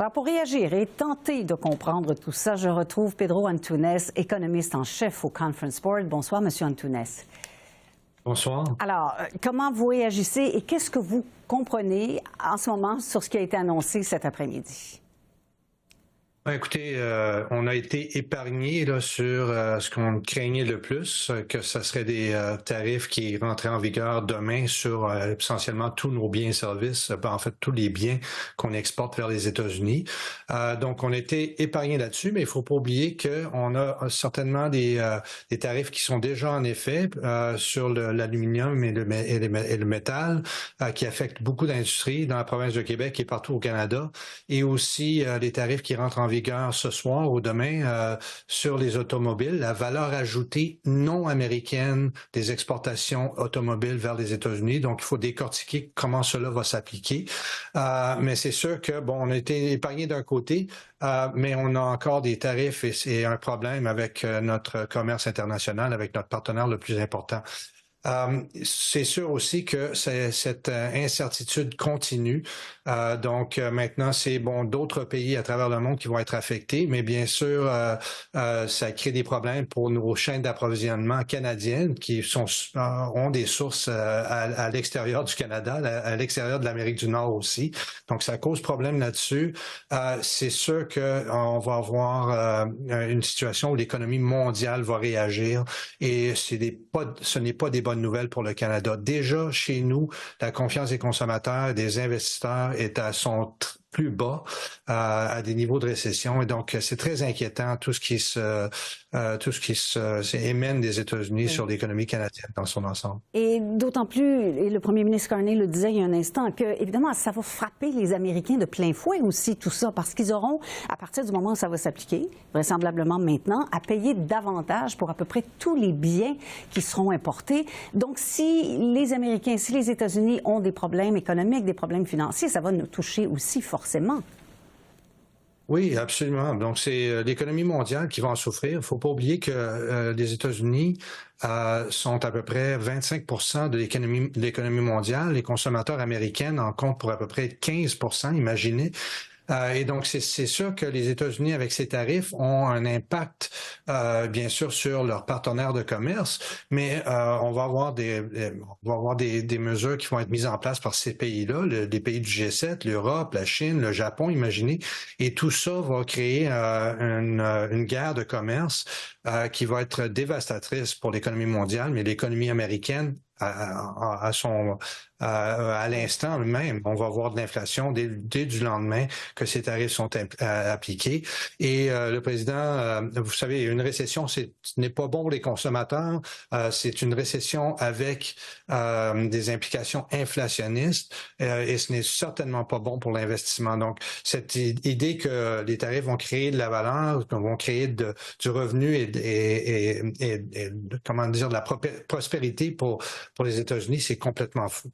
Alors, pour réagir et tenter de comprendre tout ça, je retrouve Pedro Antunes, économiste en chef au Conference Board. Bonsoir, Monsieur Antunes. Bonsoir. Alors, comment vous réagissez et qu'est-ce que vous comprenez en ce moment sur ce qui a été annoncé cet après-midi? Écoutez, on a été épargné là, sur ce qu'on craignait le plus, que ce serait des tarifs qui rentraient en vigueur demain sur essentiellement tous nos biens et services, en fait tous les biens qu'on exporte vers les États-Unis. Donc on a été épargné là-dessus, mais il faut pas oublier qu'on a certainement des tarifs qui sont déjà en effet sur l'aluminium et le métal, qui affectent beaucoup d'industries dans la province de Québec et partout au Canada, et aussi les tarifs qui rentrent en vigueur ce soir ou demain sur les automobiles, la valeur ajoutée non américaine des exportations automobiles vers les États-Unis. Donc, il faut décortiquer comment cela va s'appliquer. Mais c'est sûr que, bon, on a été épargné d'un côté, mais on a encore des tarifs et c'est un problème avec notre commerce international, avec notre partenaire le plus important. C'est sûr aussi que cette incertitude continue. Donc maintenant, c'est bon d'autres pays à travers le monde qui vont être affectés, mais bien sûr, ça crée des problèmes pour nos chaînes d'approvisionnement canadiennes qui ont des sources à l'extérieur du Canada, à l'extérieur de l'Amérique du Nord aussi. Donc ça cause problème là-dessus. C'est sûr que on va avoir une situation où l'économie mondiale va réagir et ce n'est pas des bonnes nouvelles pour le Canada. Déjà, chez nous, la confiance des consommateurs et des investisseurs est à son plus bas, à des niveaux de récession. Et donc, c'est très inquiétant tout ce qui émène des États-Unis sur l'économie canadienne dans son ensemble. Et d'autant plus, et le premier ministre Carney le disait il y a un instant, que évidemment, ça va frapper les Américains de plein fouet aussi, tout ça, parce qu'ils auront, à partir du moment où ça va s'appliquer, vraisemblablement maintenant, à payer davantage pour à peu près tous les biens qui seront importés. Donc, si les Américains, si les États-Unis ont des problèmes économiques, des problèmes financiers, ça va nous toucher aussi forcément. Oui, absolument. Donc, c'est l'économie mondiale qui va en souffrir. Il ne faut pas oublier que les États-Unis sont à peu près 25% de l'économie mondiale. Les consommateurs américains en comptent pour à peu près 15%, imaginez. Et donc, c'est sûr que les États-Unis, avec ces tarifs, ont un impact, bien sûr, sur leurs partenaires de commerce, mais on va avoir des mesures qui vont être mises en place par ces pays-là, les pays du G7, l'Europe, la Chine, le Japon, imaginez, et tout ça va créer une guerre de commerce qui va être dévastatrice pour l'économie mondiale, mais l'économie américaine à l'instant même, on va voir de l'inflation dès du lendemain que ces tarifs sont appliqués. Et le président, vous savez, une récession, ce n'est pas bon pour les consommateurs. C'est une récession avec des implications inflationnistes et ce n'est certainement pas bon pour l'investissement. Donc, cette idée que les tarifs vont créer de la valeur, vont créer du revenu et comment dire, de la prospérité pour les États-Unis, c'est complètement fou.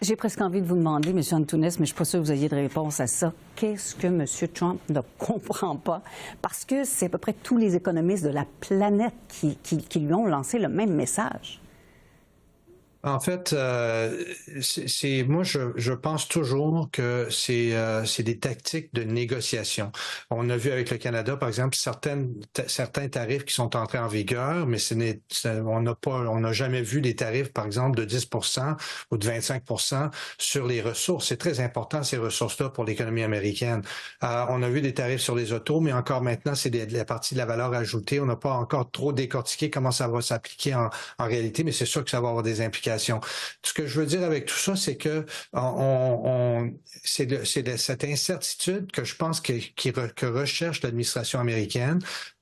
J'ai presque envie de vous demander, M. Antunes, mais je ne suis pas sûre que vous ayez de réponse à ça. Qu'est-ce que M. Trump ne comprend pas? Parce que c'est à peu près tous les économistes de la planète qui lui ont lancé le même message. En fait, moi je pense toujours que c'est des tactiques de négociation. On a vu avec le Canada, par exemple, certains tarifs qui sont entrés en vigueur, mais on n'a jamais vu des tarifs, par exemple, de 10% ou de 25% sur les ressources. C'est très important ces ressources-là pour l'économie américaine. On a vu des tarifs sur les autos, mais encore maintenant, c'est la partie de la valeur ajoutée. On n'a pas encore trop décortiqué comment ça va s'appliquer en réalité, mais c'est sûr que ça va avoir des implications. Ce que je veux dire avec tout ça, c'est que c'est cette incertitude que je pense que recherche l'administration américaine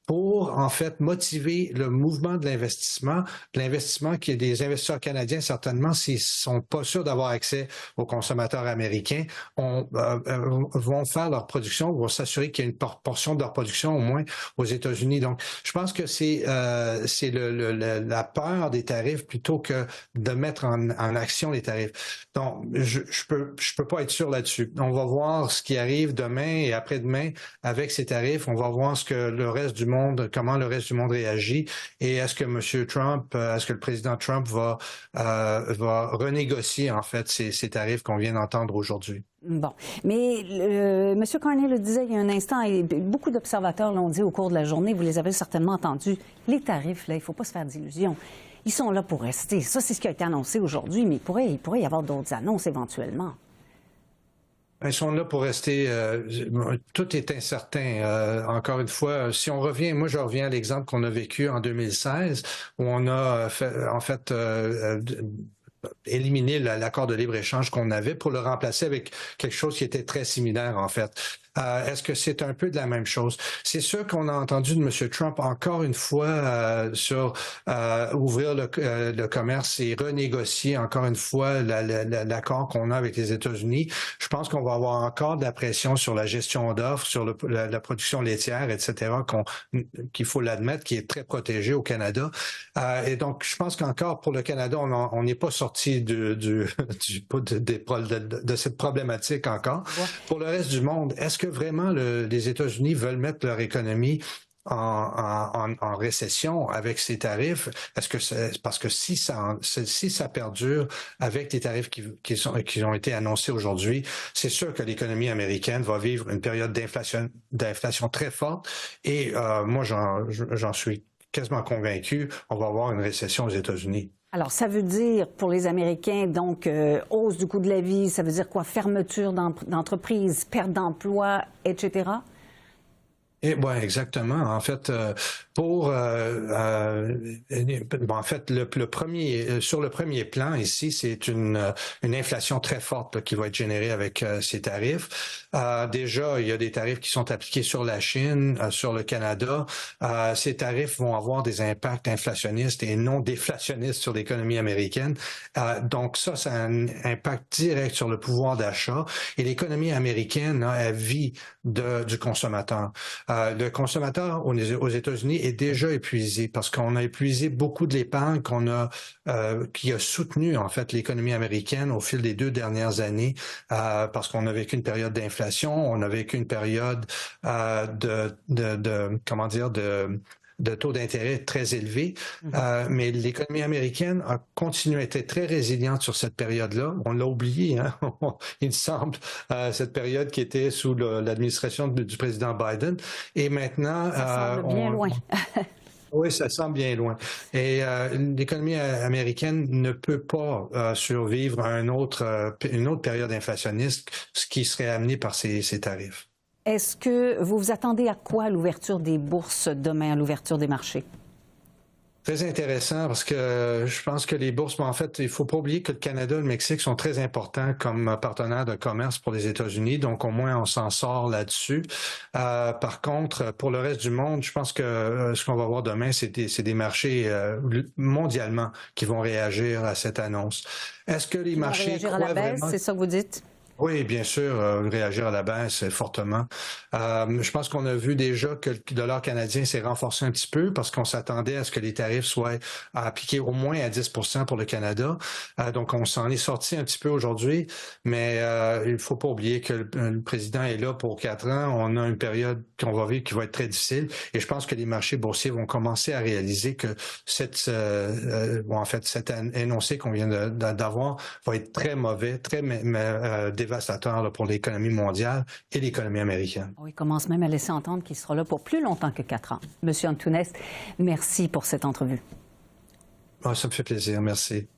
pour, en fait, motiver le mouvement de l'investissement qui est des investisseurs canadiens, certainement, s'ils sont pas sûrs d'avoir accès aux consommateurs américains, vont faire leur production, vont s'assurer qu'il y a une portion de leur production, au moins, aux États-Unis. Donc, je pense que c'est la peur des tarifs plutôt que de mettre en action les tarifs. Donc, je peux pas être sûr là-dessus. On va voir ce qui arrive demain et après-demain avec ces tarifs. On va voir ce que le reste du monde comment le reste du monde réagit et est-ce que est-ce que le président Trump va renégocier en fait ces tarifs qu'on vient d'entendre aujourd'hui. Bon, mais M. Carney le disait il y a un instant, et beaucoup d'observateurs l'ont dit au cours de la journée, vous les avez certainement entendus, les tarifs, là, il ne faut pas se faire d'illusions. Ils sont là pour rester. Ça, c'est ce qui a été annoncé aujourd'hui, mais il pourrait y avoir d'autres annonces éventuellement. Ils sont là pour rester. Tout est incertain. Encore une fois, si on revient, moi je reviens à l'exemple qu'on a vécu en 2016, où on a éliminer l'accord de libre-échange qu'on avait pour le remplacer avec quelque chose qui était très similaire, en fait. Est-ce que c'est un peu de la même chose? C'est sûr qu'on a entendu de M. Trump encore une fois sur ouvrir le commerce et renégocier encore une fois l'accord qu'on a avec les États-Unis. Je pense qu'on va avoir encore de la pression sur la gestion d'offres, sur la production laitière, etc., qu'il faut l'admettre, qui est très protégée au Canada. Et donc, je pense qu'encore pour le Canada, on n'est pas sorti de cette problématique encore. Ouais. Pour le reste du monde, est-ce que vraiment les États-Unis veulent mettre leur économie en récession avec ces tarifs? Est-ce que parce que si ça perdure avec les tarifs qui ont été annoncés aujourd'hui, c'est sûr que l'économie américaine va vivre une période d'inflation très forte et moi j'en suis quasiment convaincu, on va avoir une récession aux États-Unis. Alors, ça veut dire pour les Américains, donc, hausse du coût de la vie, ça veut dire quoi? Fermeture d'entreprises, perte d'emploi, etc.? Ouais, exactement. En fait, en fait, sur le premier plan ici, c'est une inflation très forte là, qui va être générée avec ces tarifs. Déjà, il y a des tarifs qui sont appliqués sur la Chine, sur le Canada. Ces tarifs vont avoir des impacts inflationnistes et non déflationnistes sur l'économie américaine. Donc ça a un impact direct sur le pouvoir d'achat. Et l'économie américaine, là, elle vit du consommateur. Le consommateur aux États-Unis est déjà épuisé parce qu'on a épuisé beaucoup de l'épargne qui a soutenu en fait l'économie américaine au fil des 2 dernières années parce qu'on a vécu une période d'inflation, on a vécu une période de taux d'intérêt très élevés, mais l'économie américaine a continué à être très résiliente sur cette période-là. On l'a oublié, hein? Il semble, cette période qui était sous l'administration du président Biden. Et maintenant... Ça semble bien loin. Oui, ça semble bien loin. Et l'économie américaine ne peut pas survivre à une autre période inflationniste, ce qui serait amené par ces tarifs. Est-ce que vous vous attendez à quoi à l'ouverture des bourses demain, à l'ouverture des marchés? Très intéressant parce que je pense que les bourses, en fait, il faut pas oublier que le Canada et le Mexique sont très importants comme partenaires de commerce pour les États-Unis, donc au moins on s'en sort là-dessus. Par contre, pour le reste du monde, je pense que ce qu'on va voir demain, c'est des marchés mondialement qui vont réagir à cette annonce. Est-ce que les marchés réagir à la baisse, c'est ça que vous dites? Oui, bien sûr, réagir à la baisse fortement. Je pense qu'on a vu déjà que le dollar canadien s'est renforcé un petit peu parce qu'on s'attendait à ce que les tarifs soient appliqués au moins à 10% pour le Canada. Donc, on s'en est sorti un petit peu aujourd'hui, mais il faut pas oublier que le président est là pour 4 ans. On a une période qu'on va vivre qui va être très difficile et je pense que les marchés boursiers vont commencer à réaliser que cet énoncé qu'on vient d'avoir va être très mauvais, très dévastateur là, pour l'économie mondiale et l'économie américaine. Il commence même à laisser entendre qu'il sera là pour plus longtemps que 4 ans. Monsieur Antunes, merci pour cette entrevue. Ça me fait plaisir. Merci.